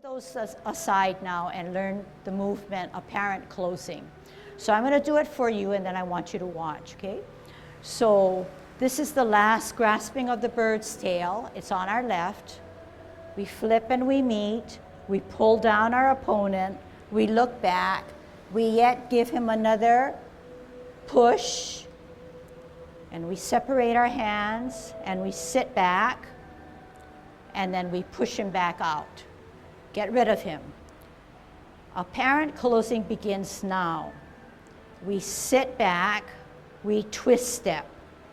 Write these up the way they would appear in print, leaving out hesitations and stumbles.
Those aside now and learn the movement apparent closing. So I'm going to do it for you and then I want you to watch, okay? So this is the last grasping of the bird's tail. It's on our left. We flip and we meet. We pull down our opponent. We look back. We yet give him another push. And we separate our hands and we sit back. And then we push him back out. Get rid of him. Apparent closing begins now. We sit back, we twist step.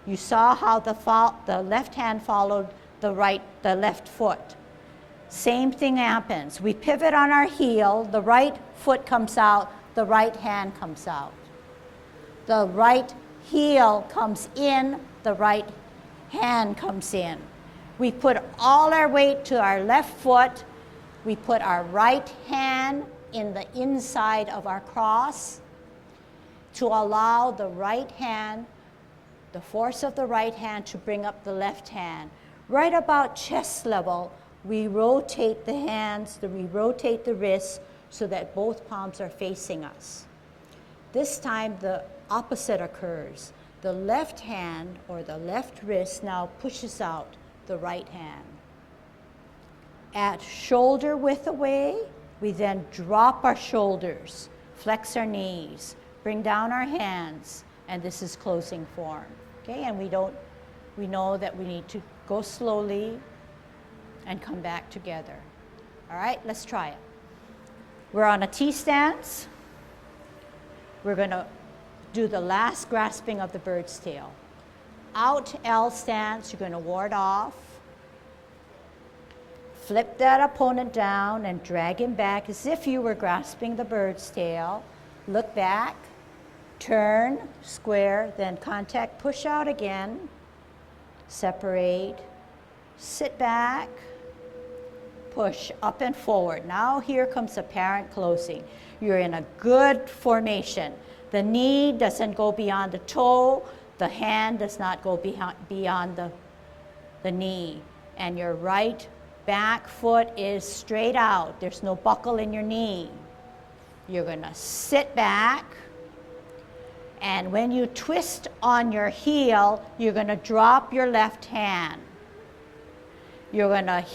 You saw how the left hand followed the left foot. Same thing happens. We pivot on our heel, the right foot comes out, the right hand comes out. The right heel comes in, the right hand comes in. We put all our weight to our left foot. We put our right hand in the inside of our cross to allow the right hand, the force of the right hand to bring up the left hand. Right about chest level, we rotate the hands, we rotate the wrists so that both palms are facing us. This time the opposite occurs. The left hand or the left wrist now pushes out the right hand. At shoulder width away, we then drop our shoulders, flex our knees, bring down our hands, and this is closing form. Okay, and we know that we need to go slowly and come back together. All right, let's try it. We're on a T stance. We're going to do the last grasping of the bird's tail. Out L stance, you're going to ward off. Flip that opponent down and drag him back as if you were grasping the bird's tail. Look back, turn, square, then contact, push out again. Separate, sit back, push up and forward. Now here comes apparent closing. You're in a good formation. The knee doesn't go beyond the toe. The hand does not go beyond the knee. And your right back foot is straight out. There's no buckle in your knee. You're going to sit back. And when you twist on your heel, you're going to drop your left hand. You're going to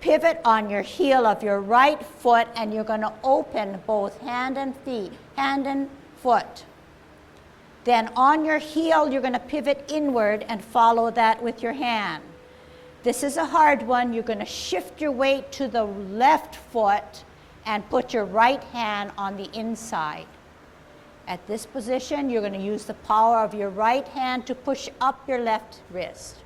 pivot on your heel of your right foot and you're going to open both hand and foot. Then on your heel, you're going to pivot inward and follow that with your hand. This is a hard one. You're going to shift your weight to the left foot and put your right hand on the inside. At this position, you're going to use the power of your right hand to push up your left wrist.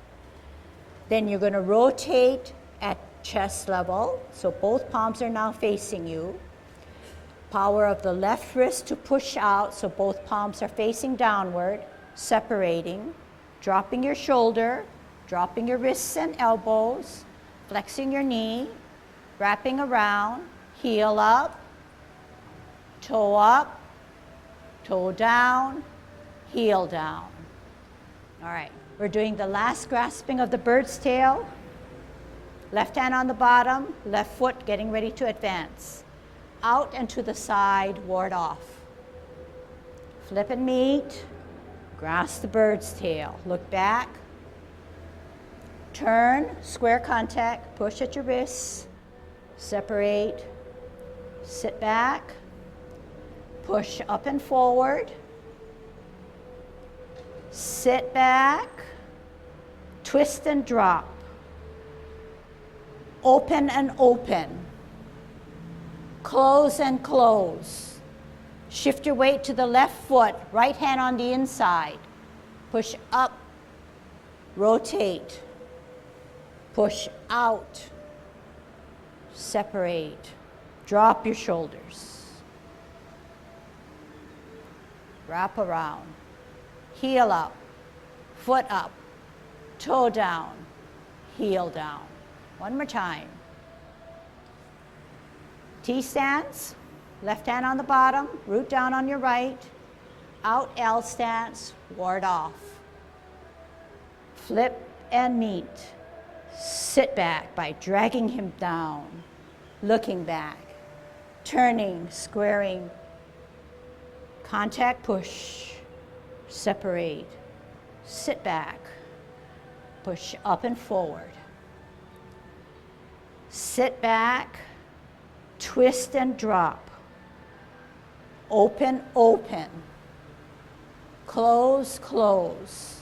Then you're going to rotate at chest level, so both palms are now facing you. Power of the left wrist to push out, so both palms are facing downward, separating, dropping your shoulder, dropping your wrists and elbows, flexing your knee, wrapping around, heel up, toe down, heel down. All right, we're doing the last grasping of the bird's tail. Left hand on the bottom, left foot getting ready to advance. Out and to the side, ward off. Flip and meet, grasp the bird's tail. Look back, turn, square contact, push at your wrists, separate, sit back, push up and forward, sit back, twist and drop, open and open, close and close. Shift your weight to the left foot, right hand on the inside. Push up, rotate, push out, separate, drop your shoulders. Wrap around, heel up, foot up, toe down, heel down. One more time. T stance, left hand on the bottom, root down on your right. Out L stance, ward off. Flip and meet. Sit back by dragging him down. looking back, turning, squaring, contact, push, separate, sit back, push up and forward, sit back, twist and drop, open, open, close, close,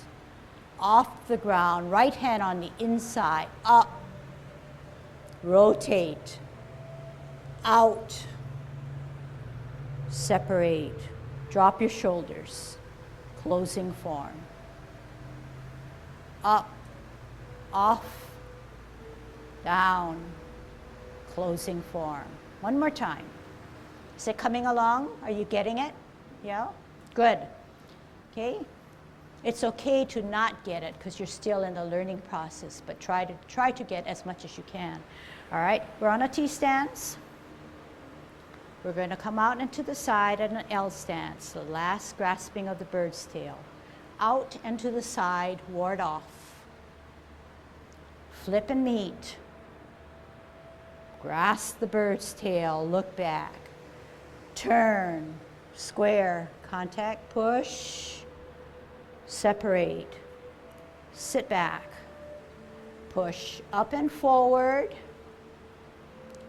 off the ground, right hand on the inside, up, rotate, out, separate, drop your shoulders, closing form, up, off, down, closing form. One more time. Is it coming along? Are you getting it? Yeah? Good. Okay? It's okay to not get it because you're still in the learning process, but try to get as much as you can. All right? We're on a T stance. We're going to come out into the side at an L stance, the last grasping of the bird's tail. Out and to the side, ward off. Flip and meet. Grasp the bird's tail, look back. Turn, square, contact, push, separate, sit back, push up and forward,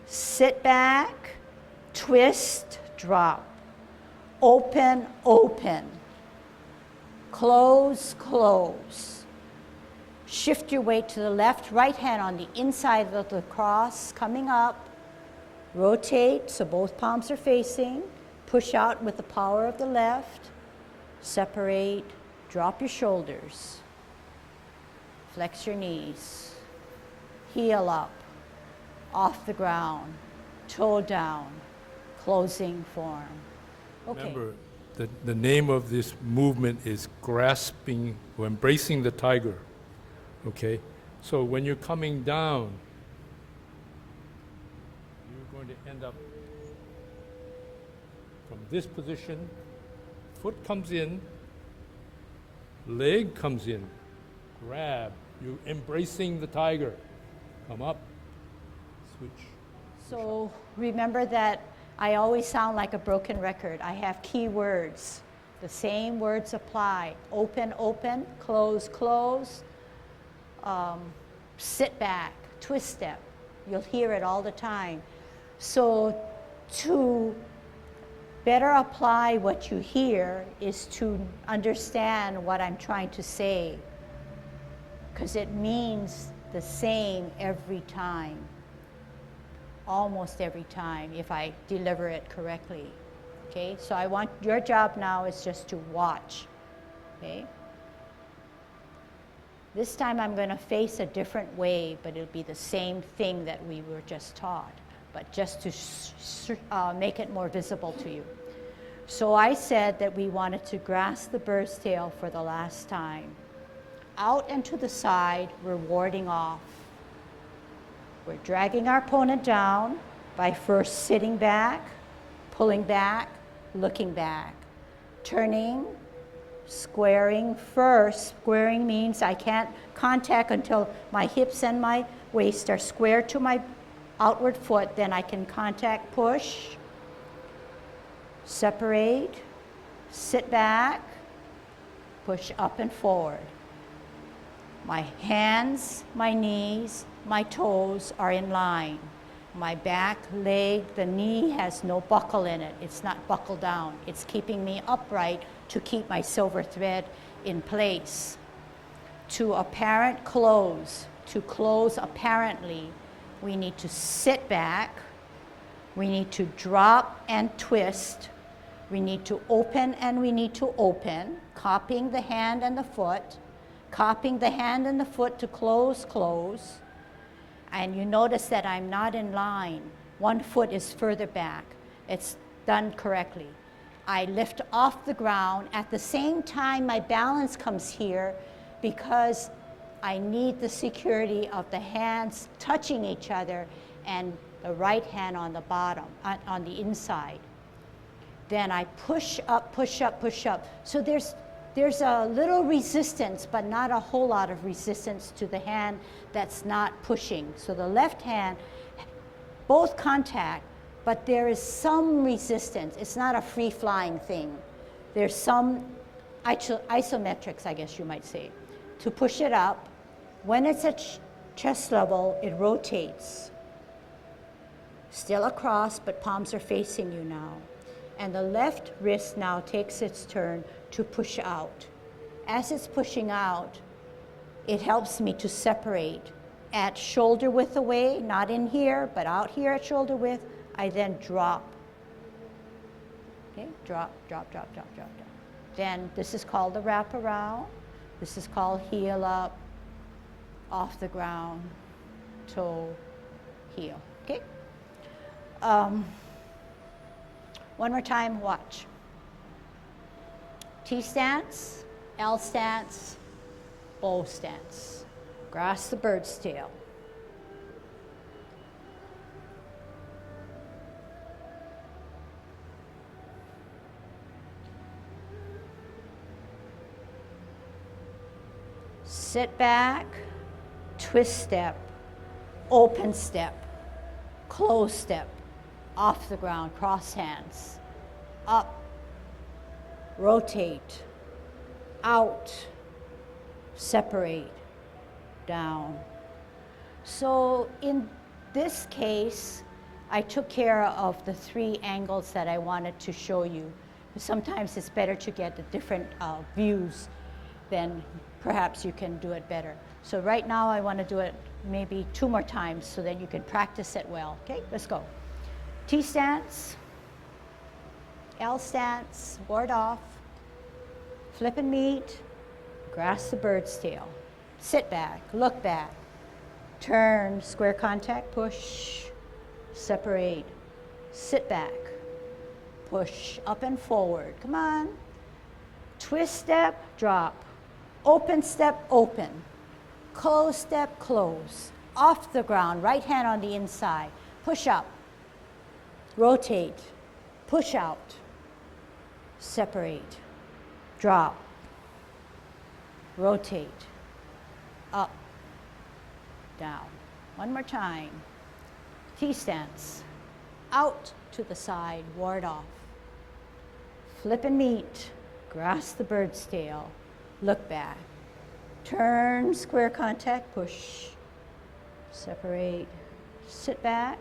sit back, twist, drop, open, open, close, close. Shift your weight to the left, right hand on the inside of the cross, coming up. Rotate so both palms are facing. Push out with the power of the left. Separate, drop your shoulders. Flex your knees. Heel up, off the ground, toe down, closing form. Okay. Remember, the name of this movement is grasping or embracing the tiger. Okay? So when you're coming down, you're going to end up from this position, foot comes in, leg comes in, grab, you're embracing the tiger. Come up, switch. So remember that I always sound like a broken record. I have key words. The same words apply. Open, open, close, close. Sit back, twist step. You'll hear it all the time. So to better apply what you hear is to understand what I'm trying to say, because it means the same every time, almost every time, if I deliver it correctly. Okay, so I want your job now is just to watch. Okay. This time I'm going to face a different way, but it'll be the same thing that we were just taught, but just to make it more visible to you. So I said that we wanted to grasp the bird's tail for the last time. Out and to the side, we're warding off. We're dragging our opponent down by first sitting back, pulling back, looking back, turning, squaring first. Squaring means I can't contact until my hips and my waist are square to my outward foot, then I can contact, push, separate, sit back, push up and forward. My hands, my knees, my toes are in line. My back, leg, the knee has no buckle in it. It's not buckled down. It's keeping me upright to keep my silver thread in place. To apparent close, to close apparently, we need to sit back, we need to drop and twist, we need to open and we need to open, copying the hand and the foot, copying the hand and the foot to close, close. And you notice that I'm not in line. One foot is further back. It's done correctly. I lift off the ground. At the same time, my balance comes here because I need the security of the hands touching each other and the right hand on the bottom, on the inside. Then I push up, push up, push up. So there's a little resistance, but not a whole lot of resistance to the hand that's not pushing. So the left hand both contact, but there is some resistance. It's not a free-flying thing. There's some isometrics, I guess you might say, to push it up. When it's at chest level, it rotates. Still across, but palms are facing you now. And the left wrist now takes its turn to push out. As it's pushing out, it helps me to separate at shoulder width away, not in here, but out here at shoulder width. I then drop. Okay, drop, drop, drop, drop, drop, drop. Then this is called the wraparound. This is called heel up, off the ground, toe, heel. Okay? One more time, watch. T stance, L stance, bow stance. Grasp the bird's tail. Sit back, twist step, open step, close step, off the ground, cross hands, up, rotate, out, separate, down. So in this case, I took care of the 3 angles that I wanted to show you. Sometimes it's better to get the different views, then perhaps you can do it better. So right now I want to do it maybe 2 more times so that you can practice it well. Okay, let's go. T stance, L stance, ward off, flip and meet, grasp the bird's tail. Sit back, look back, turn, square contact, push, separate, sit back, push, up and forward, come on. Twist step, drop, open step, open, close step, close, off the ground, right hand on the inside, push up, rotate, push out, separate, drop, rotate, up, down. One more time. T stance, out to the side, ward off. Flip and meet, grasp the bird's tail, look back. Turn, square contact, push, separate, sit back,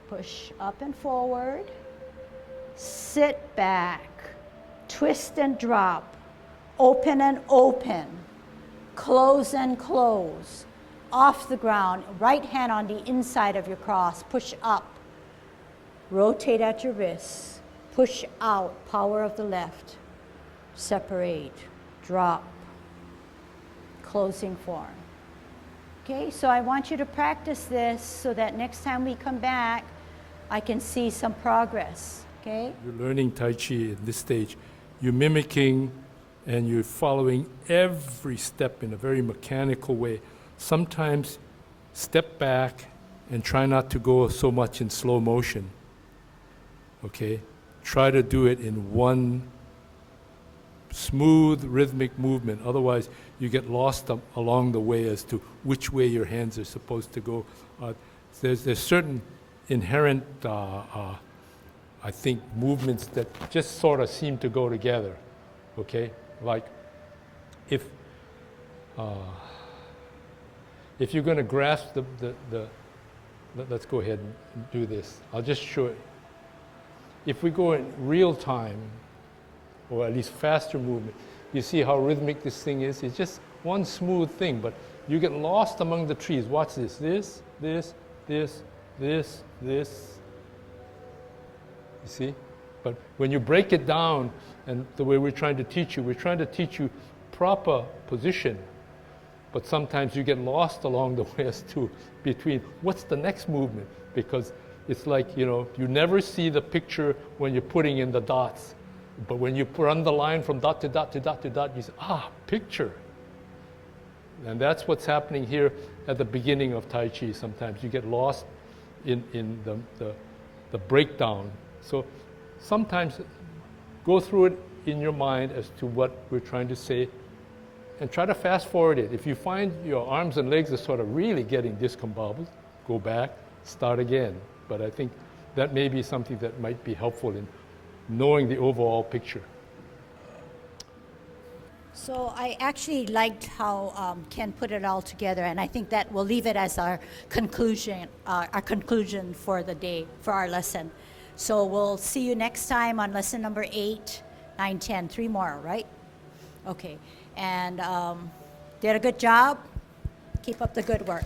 push up and forward, sit back, twist and drop, open and open, close and close, off the ground, right hand on the inside of your cross, push up, rotate at your wrists, push out, power of the left, separate, drop, closing form. Okay, so I want you to practice this so that next time we come back, I can see some progress, okay? You're learning Tai Chi at this stage. You're mimicking and you're following every step in a very mechanical way. Sometimes step back and try not to go so much in slow motion, okay? Try to do it in one smooth rhythmic movement. Otherwise, you get lost along the way as to which way your hands are supposed to go. There's certain inherent, I think, movements that just sort of seem to go together, okay? Like if you're going to grasp let's go ahead and do this. I'll just show it. If we go in real time, or at least faster movement, you see how rhythmic this thing is? It's just one smooth thing, but you get lost among the trees. Watch this. This, this, this, this, this. You see? But when you break it down, and the way we're trying to teach you proper position, but sometimes you get lost along the way as to between what's the next movement, because it's like, you never see the picture when you're putting in the dots. But when you run the line from dot to dot to dot to dot, you say, picture. And that's what's happening here at the beginning of Tai Chi. Sometimes you get lost in the breakdown. So sometimes go through it in your mind as to what we're trying to say and try to fast forward it. If you find your arms and legs are sort of really getting discombobulated, go back, start again. But I think that may be something that might be helpful in knowing the overall picture. So I actually liked how Ken put it all together, and I think that we'll leave it as our conclusion for the day, for our lesson. So we'll see you next time on lesson number 8, 9, 10, 3 more, right? Okay, and did a good job. Keep up the good work.